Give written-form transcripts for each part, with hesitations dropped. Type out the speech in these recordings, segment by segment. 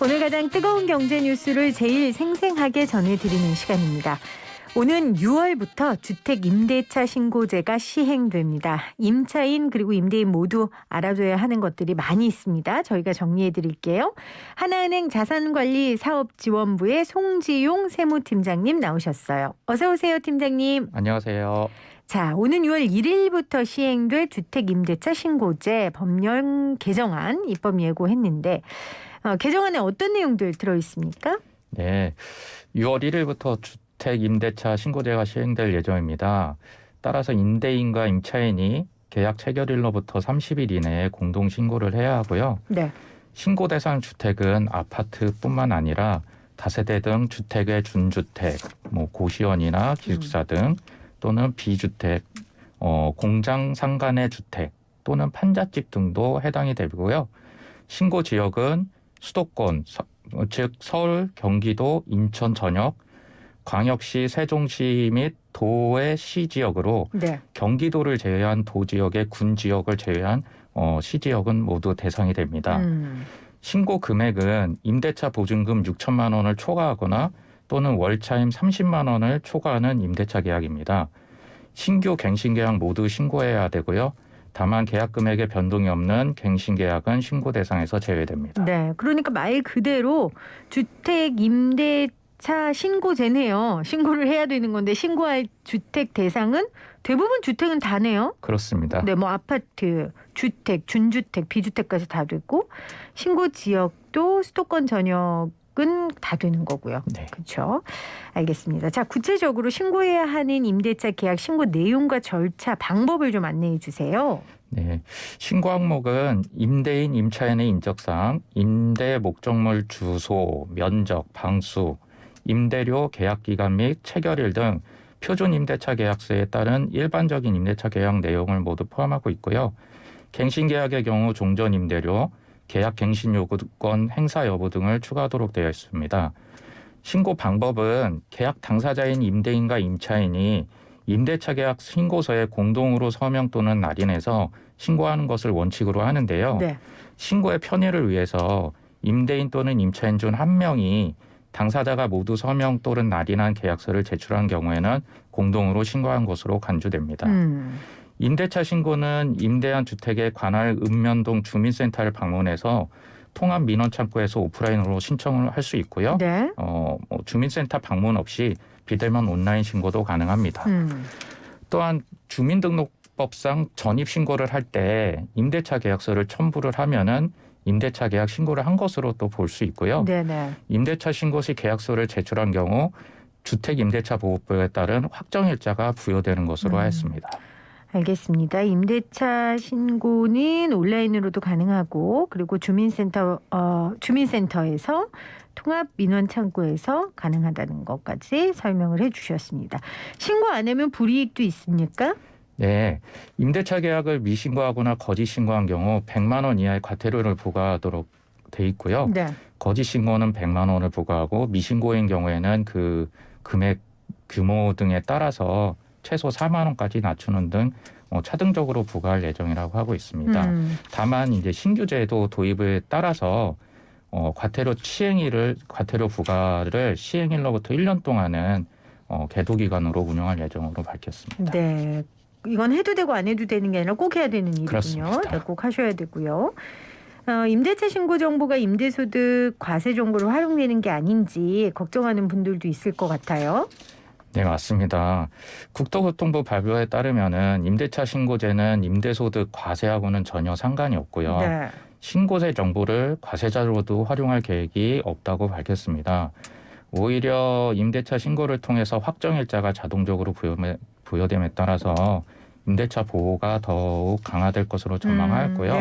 오늘 가장 뜨거운 경제 뉴스를 제일 생생하게 전해드리는 시간입니다. 오는 6월부터 주택 임대차 신고제가 시행됩니다. 임차인 그리고 임대인 모두 알아둬야 하는 것들이 많이 있습니다. 저희가 정리해 드릴게요. 하나은행 자산관리사업지원부의 송지용 세무팀장님 나오셨어요. 어서 오세요, 팀장님. 안녕하세요. 자, 오는 6월 1일부터 시행될 주택 임대차 신고제 법령 개정안 입법 예고했는데 개정안에 어떤 내용들 들어있습니까? 네, 6월 1일부터 주택 임대차 신고제가 시행될 예정입니다. 따라서 임대인과 임차인이 계약 체결일로부터 30일 이내에 공동 신고를 해야 하고요. 네. 신고 대상 주택은 아파트뿐만 아니라 다세대 등 주택의 준주택, 고시원이나 기숙사 등 또는 비주택, 공장 상간의 주택 또는 판잣집 등도 해당이 되고요. 신고 지역은 수도권, 즉 서울, 경기도, 인천 전역, 광역시, 세종시 및 도의 시지역으로 네. 경기도를 제외한 도지역의 군지역을 제외한 시지역은 모두 대상이 됩니다. 신고 금액은 임대차 보증금 6천만 원을 초과하거나 또는 월차임 30만 원을 초과하는 임대차 계약입니다. 신규 갱신계약 모두 신고해야 되고요. 다만 계약 금액에 변동이 없는 갱신 계약은 신고 대상에서 제외됩니다. 네, 그러니까 말 그대로 주택 임대차 신고제네요. 신고를 해야 되는 건데 신고할 주택 대상은 대부분 주택은 다네요. 그렇습니다. 네, 뭐 아파트, 주택, 준주택, 비주택까지 다 되고 신고 지역도 수도권 전역은 다 되는 거고요. 네. 그렇죠. 알겠습니다. 자, 구체적으로 신고해야 하는 임대차 계약 신고 내용과 절차, 방법을 좀 안내해 주세요. 네, 신고 항목은 임대인, 임차인의 인적사항, 임대 목적물 주소, 면적, 방수, 임대료, 계약기간 및 체결일 등 표준 임대차 계약서에 따른 일반적인 임대차 계약 내용을 모두 포함하고 있고요. 갱신 계약의 경우 종전 임대료, 계약 갱신 요구권 행사 여부 등을 추가하도록 되어 있습니다. 신고 방법은 계약 당사자인 임대인과 임차인이 임대차 계약 신고서에 공동으로 서명 또는 날인해서 신고하는 것을 원칙으로 하는데요. 네. 신고의 편의를 위해서 임대인 또는 임차인 중 한 명이 당사자가 모두 서명 또는 날인한 계약서를 제출한 경우에는 공동으로 신고한 것으로 간주됩니다. 임대차 신고는 임대한 주택의 관할 읍면동 주민센터를 방문해서 통합 민원창구에서 오프라인으로 신청을 할 수 있고요. 네. 주민센터 방문 없이 비대면 온라인 신고도 가능합니다. 또한 주민등록법상 전입신고를 할 때 임대차 계약서를 첨부를 하면은 임대차 계약 신고를 한 것으로 또 볼 수 있고요. 네네. 임대차 신고 시 계약서를 제출한 경우 주택임대차보호법에 따른 확정일자가 부여되는 것으로 하였습니다. 알겠습니다. 임대차 신고는 온라인으로도 가능하고 그리고 주민센터에서 통합 민원 창구에서 가능하다는 것까지 설명을 해주셨습니다. 신고 안 하면 불이익도 있습니까? 네, 임대차 계약을 미신고하거나 거짓 신고한 경우 100만 원 이하의 과태료를 부과하도록 돼 있고요. 네. 거짓 신고는 100만 원을 부과하고 미신고인 경우에는 그 금액 규모 등에 따라서 최소 4만 원까지 낮추는 등 차등적으로 부과할 예정이라고 하고 있습니다. 다만 이제 신규 제도 도입에 따라서 과태료 부과를 시행일로부터 1년 동안은 계도 기간으로 운영할 예정으로 밝혔습니다. 네. 이건 해도 되고 안 해도 되는 게 아니라 꼭 해야 되는 일이군요. 그렇습니다. 네, 꼭 하셔야 되고요. 임대차 신고 정보가 임대소득 과세 정보로 활용되는 게 아닌지 걱정하는 분들도 있을 것 같아요. 네, 맞습니다. 국토교통부 발표에 따르면은 임대차 신고제는 임대소득 과세하고는 전혀 상관이 없고요. 네. 신고세 정보를 과세자로도 활용할 계획이 없다고 밝혔습니다. 오히려 임대차 신고를 통해서 확정일자가 자동적으로 부여됨에 따라서 임대차 보호가 더욱 강화될 것으로 전망하였고요.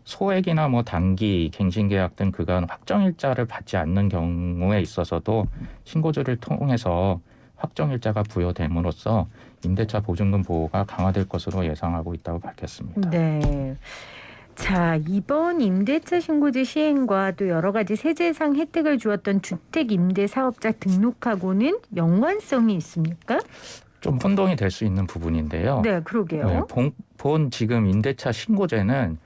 소액이나 단기 갱신계약 등 그간 확정일자를 받지 않는 경우에 있어서도 신고제를 통해서 확정일자가 부여됨으로써 임대차 보증금 보호가 강화될 것으로 예상하고 있다고 밝혔습니다. 네. 자, 이번 임대차 신고제 시행과 또 여러 가지 세제상 혜택을 주었던 주택임대사업자 등록하고는 연관성이 있습니까? 좀 혼동이 될 수 있는 부분인데요. 네, 그러게요. 네, 본 지금 임대차 신고제는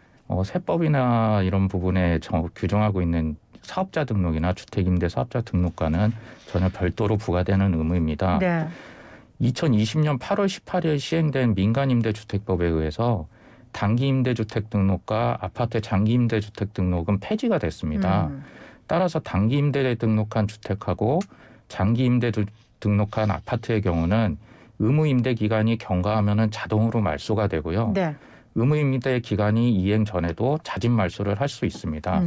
세법이나 이런 부분에 규정하고 있는 사업자 등록이나 주택임대 사업자 등록과는 전혀 별도로 부과되는 의무입니다. 네. 2020년 8월 18일 시행된 민간임대주택법에 의해서 단기임대주택 등록과 아파트 장기임대주택 등록은 폐지가 됐습니다. 따라서 단기임대에 등록한 주택하고 장기임대 등록한 아파트의 경우는 의무임대 기간이 경과하면 자동으로 말소가 되고요. 네. 의무임대 기간이 이행 전에도 자진 말소를 할 수 있습니다.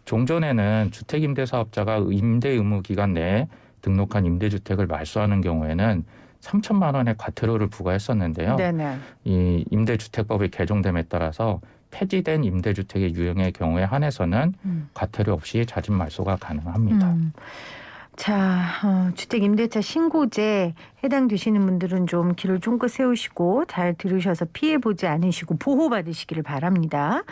종전에는 주택임대사업자가 임대 의무 기간 내에 등록한 임대주택을 말소하는 경우에는 3천만 원의 과태료를 부과했었는데요. 네네. 이 임대주택법이 개정됨에 따라서 폐지된 임대주택의 유형의 경우에 한해서는 과태료 없이 자진 말소가 가능합니다. 자, 주택임대차 신고제 해당되시는 분들은 좀 귀를 쫑긋 세우시고 잘 들으셔서 피해보지 않으시고 보호받으시기를 바랍니다.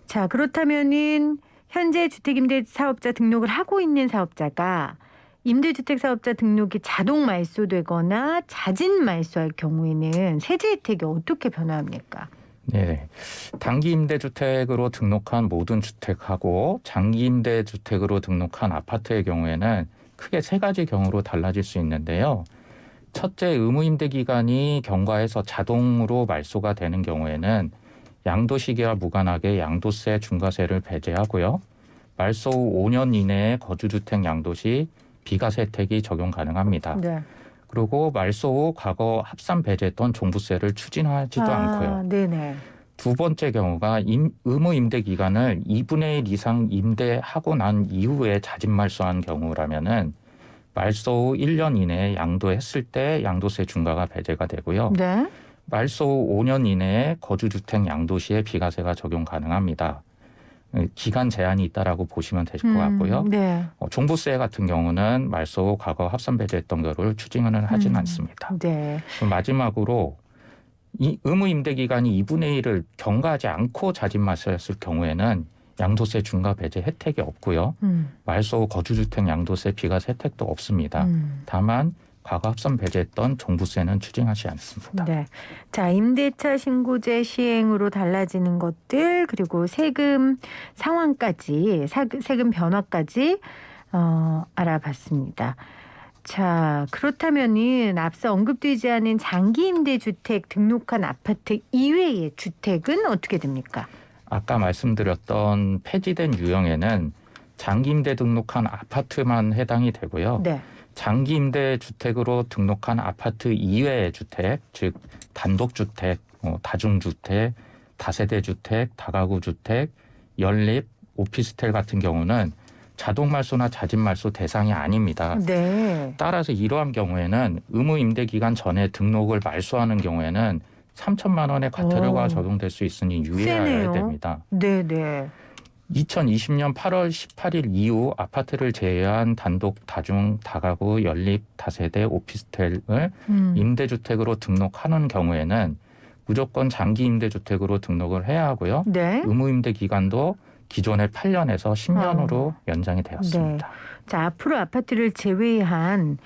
자, 그렇다면은 현재 주택임대사업자 등록을 하고 있는 사업자가 임대주택 사업자 등록이 자동 말소되거나 자진 말소할 경우에는 세제 혜택이 어떻게 변화합니까? 네, 단기 임대주택으로 등록한 모든 주택하고 장기 임대주택으로 등록한 아파트의 경우에는 크게 세 가지 경우로 달라질 수 있는데요. 첫째, 의무임대 기간이 경과해서 자동으로 말소가 되는 경우에는 양도 시기와 무관하게 양도세, 중과세를 배제하고요. 말소 후 5년 이내에 거주주택 양도 시 비과세 혜택이 적용 가능합니다. 네. 그리고 말소 후 과거 합산 배제했던 종부세를 추진하지도 않고요. 네네. 두 번째 경우가 의무 임대 기간을 2분의 1 이상 임대하고 난 이후에 자진 말소한 경우라면은 말소 후 1년 이내에 양도했을 때 양도세 중과가 배제가 되고요. 네. 말소 후 5년 이내에 거주주택 양도 시에 비과세가 적용 가능합니다. 기간 제한이 있다라고 보시면 되실 것 같고요. 네. 종부세 같은 경우는 말소 후 과거 합산 배제했던 경우를 추징은 하지는 않습니다. 네. 마지막으로 이 의무 임대 기간이 2분의 1을 경과하지 않고 자진 말소했을 경우에는 양도세 중과 배제 혜택이 없고요. 말소 후 거주주택 양도세 비과세 혜택도 없습니다. 다만 과거 합산 배제했던 종부세는 추징하지 않습니다. 네. 자, 임대차 신고제 시행으로 달라지는 것들 그리고 세금 상황까지 세금 변화까지 알아봤습니다. 자, 그렇다면은 앞서 언급되지 않은 장기 임대주택 등록한 아파트 이외의 주택은 어떻게 됩니까? 아까 말씀드렸던 폐지된 유형에는 장기 임대 등록한 아파트만 해당이 되고요. 네. 장기 임대 주택으로 등록한 아파트 이외의 주택, 즉 단독주택, 다중주택, 다세대 주택, 다가구 주택, 연립, 오피스텔 같은 경우는 자동 말소나 자진 말소 대상이 아닙니다. 네. 따라서 이러한 경우에는 의무 임대 기간 전에 등록을 말소하는 경우에는 3천만 원의 과태료가 적용될 수 있으니 유의해야 세네요. 됩니다. 네. 2020년 8월 18일 이후 아파트를 제외한 단독, 다중, 다가구, 연립, 다세대, 오피스텔을 임대주택으로 등록하는 경우에는 무조건 장기 임대주택으로 등록을 해야 하고요. 네. 의무 임대 기간도 기존의 8년에서 10년으로 연장이 되었습니다. 네. 자, 앞으로 아파트를 제외한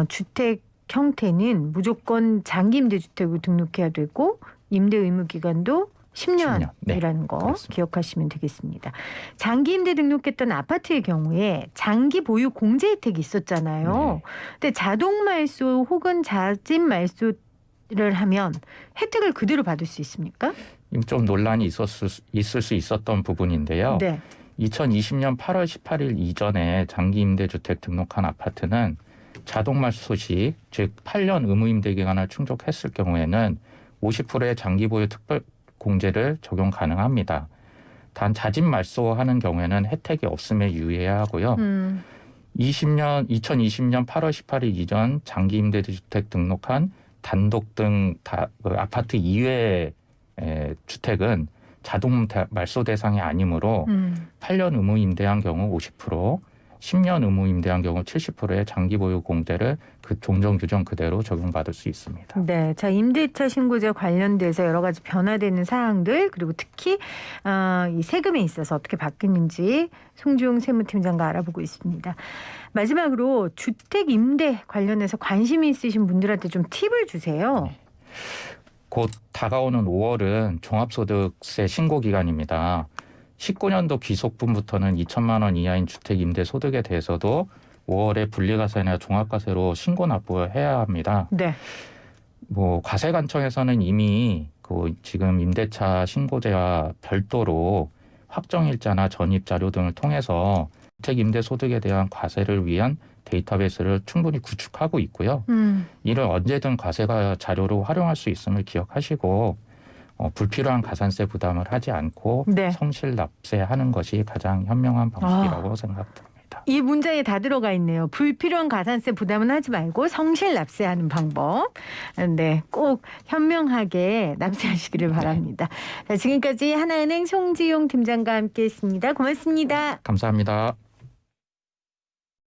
주택 형태는 무조건 장기 임대주택으로 등록해야 되고 임대 의무 기간도 10년이라는 네, 거 그렇습니다. 기억하시면 되겠습니다. 장기 임대 등록했던 아파트의 경우에 장기 보유 공제 혜택이 있었잖아요. 네. 근데 자동 말소 혹은 자진 말소를 하면 혜택을 그대로 받을 수 있습니까? 좀 논란이 있을 수 있었던 부분인데요. 네. 2020년 8월 18일 이전에 장기 임대주택 등록한 아파트는 자동 말소 시, 즉 8년 의무 임대 기간을 충족했을 경우에는 50%의 장기 보유 특별 공제를 적용 가능합니다. 단 자진 말소하는 경우에는 혜택이 없음에 유의해야 하고요. 2020년 8월 18일 이전 장기 임대주택 등록한 단독 등 아파트 이외의 주택은 자동 말소 대상이 아니므로 8년 의무 임대한 경우 50%, 10년 의무 임대한 경우 70%의 장기 보유 공제를 그 종전 규정 그대로 적용받을 수 있습니다. 네, 자 임대차 신고제 관련돼서 여러 가지 변화되는 사항들 그리고 특히 이 세금에 있어서 어떻게 바뀌는지 송주용 세무팀장과 알아보고 있습니다. 마지막으로 주택 임대 관련해서 관심이 있으신 분들한테 좀 팁을 주세요. 곧 다가오는 5월은 종합소득세 신고 기간입니다. 19년도 귀속분부터는 2천만 원 이하인 주택 임대 소득에 대해서도 5월에 분리과세나 종합과세로 신고 납부해야 합니다. 네. 뭐 과세관청에서는 이미 그 지금 임대차 신고제와 별도로 확정일자나 전입자료 등을 통해서 주택 임대 소득에 대한 과세를 위한 데이터베이스를 충분히 구축하고 있고요. 이를 언제든 과세가 자료로 활용할 수 있음을 기억하시고 불필요한 가산세 부담을 하지 않고 네. 성실 납세하는 것이 가장 현명한 방식이라고 생각됩니다. 이 문장에 다 들어가 있네요. 불필요한 가산세 부담은 하지 말고 성실 납세하는 방법. 네, 꼭 현명하게 납세하시기를 바랍니다. 자, 지금까지 하나은행 송지용 팀장과 함께했습니다. 고맙습니다. 감사합니다.